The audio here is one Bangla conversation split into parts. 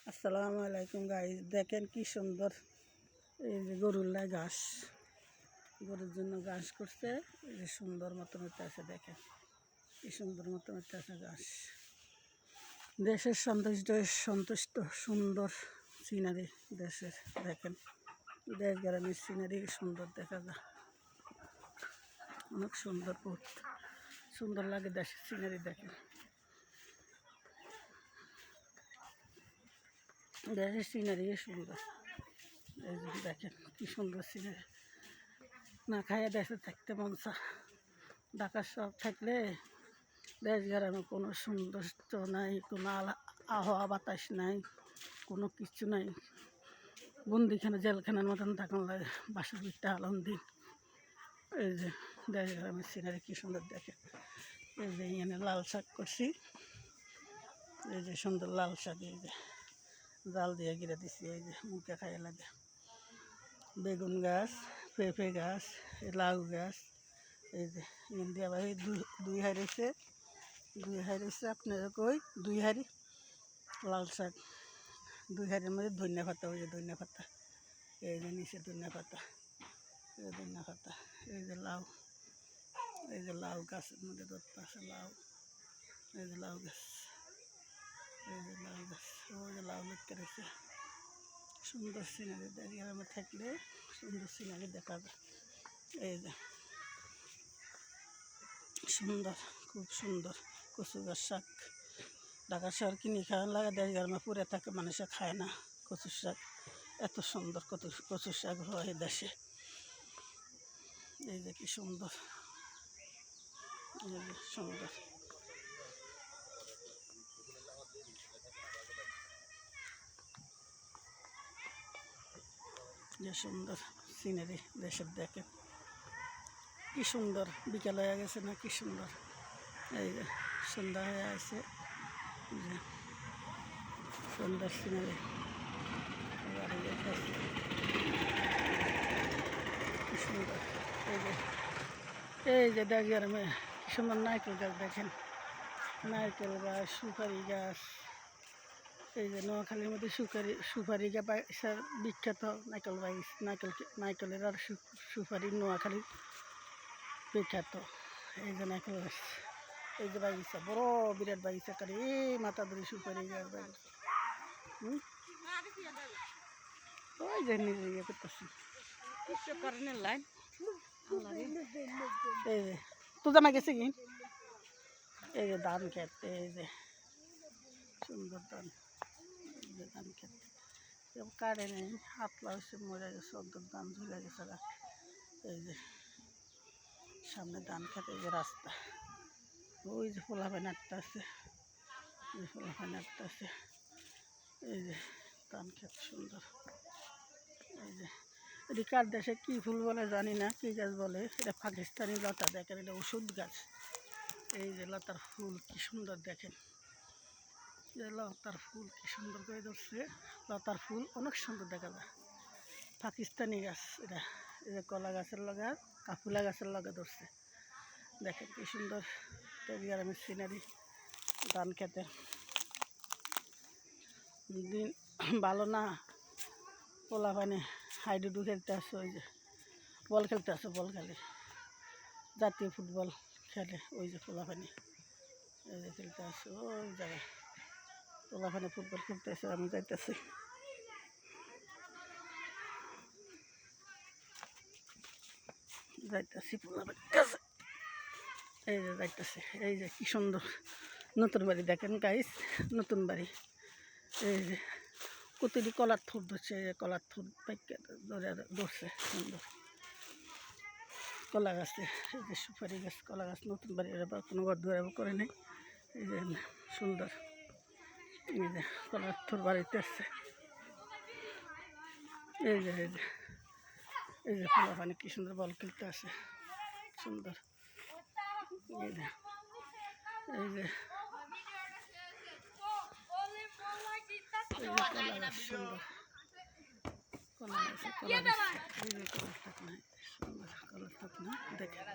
আসসালামু আলাইকুম গাইস, দেখেন কি সুন্দর এই যে গরুর লাই ঘাস, গরুর জন্য ঘাস করছে। এই যে সুন্দর মতো হতে আছে, দেখেন কি সুন্দর মতো হতে আছে ঘাস। দেশের সন্তুষ্ট সুন্দর সিনারি দেশের, দেখেন দেশ গ্রামের সিনারি সুন্দর দেখা যায়, অনেক সুন্দর সুন্দর লাগে দেশের সিনারি। দেখেন দেশের সিনারি সুন্দর, এই যে দেখেন কি সুন্দর সিনারি। না খাইয়া দেশে থাকতে মন চায়। ঢাকার শহর থাকলে দেশ গ্রামে কোনো সৌন্দর্য নাই, কোনো আবহাওয়া বাতাস নাই, কোনো কিছু নাই। বন্দিখানা জেলখানার মতন থাকুন লাগে, বাসার ভিতরে আলম দিন। এই যে দেশ গ্রামের সিনারি কি সুন্দর দেখেন। এই যে এখানে লাল শাক করছি, এই যে সুন্দর লাল শাক, এই যে জাল দিয়ে গিরে দিছি, এই যে মুখে খাইয়ে লাগে। বেগুন গাছ, পেঁপে গাছ, লাউ গাছ, এই যে ইন্ডিয়া ভাই দুই হারিয়েছে আপনারা কই দুই হারি লাল শাক, দুই হারির মধ্যে ধনিয়া পাতা, ওই যে ধনিয়া পাতা, এই যে নিচে ধনিয়া পাতা, এই ধনিয়া পাতা, এই যে লাউ, এই যে লাউ গাছের মধ্যে ধরতে আছে লাউ, এই যে লাউ গাছ, এই যে লাউ গাছ, ওই যে লাউ লটকে রয়েছে। সুন্দর সিনারি, গ্রামে থাকলে সুন্দর সিনারি দেখা যায়। এই যে সুন্দর, খুব সুন্দর কচু গাছ শাক। ঢাকা শহর কিনে খাওয়ান লাগে, দেশ গ্রামে পড়ে থাকে, মানুষে খায় না কচুর শাক। এত সুন্দর কচুর শাক হয় দেশে। এই যে কি সুন্দর, এই যে সুন্দর, যে সুন্দর সিনারি দেশের, দেখেন কি সুন্দর। বিকাল হয়ে গেছে না, কি সুন্দর। এই যে সন্ধ্যা হয়ে আছে, যে সুন্দর সিনারি। কি সুন্দর, এই যে দেশ গ্রামে কি সুন্দর নারকেল গাছ, দেখেন নারকেল গাছ, সুপারি গাছ। এই যে নোয়াখালীর মধ্যে সুপারি গাছের বিখ্যাত নারকেল গাছ, নারকেলের আর সুপারি নোয়াখালীর বিখ্যাত। এই যে নারকেল গাছ, এই যে বাগিচা, বড় বিরাট বাগিচা করে, এই মাথা ধরে সুপারি গাছ বাগিচা। ওই যে নিজে ইয়ে করতেছি লাইন। এই যে তো জামা গেছে কি, এই যে ধান খেত, এই যে সুন্দর ধান, এই যে ধান খেত কাটে নেই, হাতলা হচ্ছে মরে গেছে, অর্ধেক ধান ঝুলে গেছে। এই যে সামনে ধান খেতে, এই যে রাস্তা, ওই যে পোলাপানি আটটা আছে, ওই পোলাপানি আটটা আছে। এই যে ধান খেত সুন্দর। এই যে এটি কার দেশে কী ফুল বলে জানি না, কী গাছ বলে, এটা পাকিস্তানি লতা, দেখেন এটা ওষুধ গাছ। এই যে লতার ফুল কি সুন্দর, দেখেন লতার ফুল কি সুন্দর করে ধরছে। লতার ফুল অনেক সুন্দর দেখা যায়। পাকিস্তানি গাছ এটা, এই যে কলা গাছের লগা, কাপুলা গাছের লগা ধরছে, দেখেন কি সুন্দর গ্রামের সিনারি। ধান খেতে দিন ভালো না, পোলাপানি হাইডুডু খেলতে আসে, ওই যে বল খেলতে আসে, বল খেলে, জাতীয় ফুটবল খেলে, ওই যে পোলাপানি এই যে খেলতে আসে, ওই জায়গায় পোলাপানি ফুটবল খেলতে আসে, আমি যাইতেছি, পোলাপানির কাছে, এই যে যাইতেছে। এই যে কি সুন্দর নতুন বাড়ি, দেখেন গাইস নতুন বাড়ি। এই যে কতটি কলার থুর ধরছে, এই যে কলার থুর ধরে ধরছে সুন্দর কলা গাছে। এই যে সুপারি গাছ, কলা গাছ, নতুন বাড়ি বা কোনো ঘর দুয়ার করে নেই। এই যে সুন্দর, এই যে কলার থুর বাড়িতে আসছে। এই যে এই যে এই যে পোলাপানি কি সুন্দর বল খেলতে আসে, সুন্দর। এই যে এই যে কলা গাছ সুন্দর, কলা গাছে কলা গাছ, এই যে কলার থাক নাই, সুন্দর কলার থাক না, দেখেন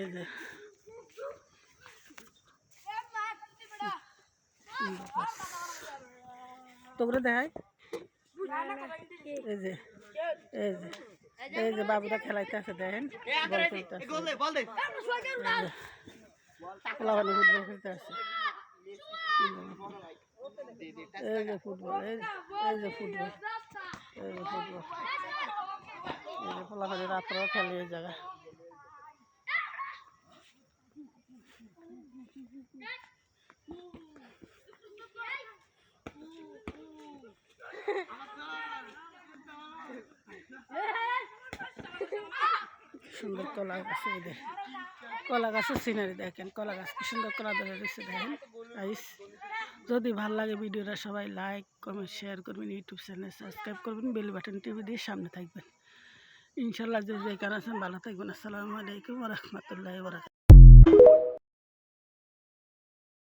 এই যে সুন্দর গাছ তোকে দেখায় এই যে এই যে এই যে বাবুরা খেলাইতে আছে দেখেন বল খেলতে আছে পোলাপানি ফুটবল খেলতে আছে এই যে ফুটবল এই যে ফুটবল এই যে ফুটবল এই যে পোলাপানি রাত্রেও খেলে এই জায়গায় সুন্দর কলা গাছ এদের কলা গাছের সিনারি দেখেন কলা গাছ কি সুন্দর কলা ধরে রয়েছে দেখেন গাইস যদি ভালো লাগে ভিডিওটা সবাই লাইক কমেন্ট শেয়ার করবেন ইউটিউব চ্যানেল সাবস্ক্রাইব করবেন বেল বাটন টিভি দিয়ে সামনে থাকবেন ইনশাল্লাহ যে যেখানে আছেন ভালো থাকবেন আসসালামু আলাইকুম ওয়া রাহমাতুল্লাহি ওয়া বারাকাতুহু।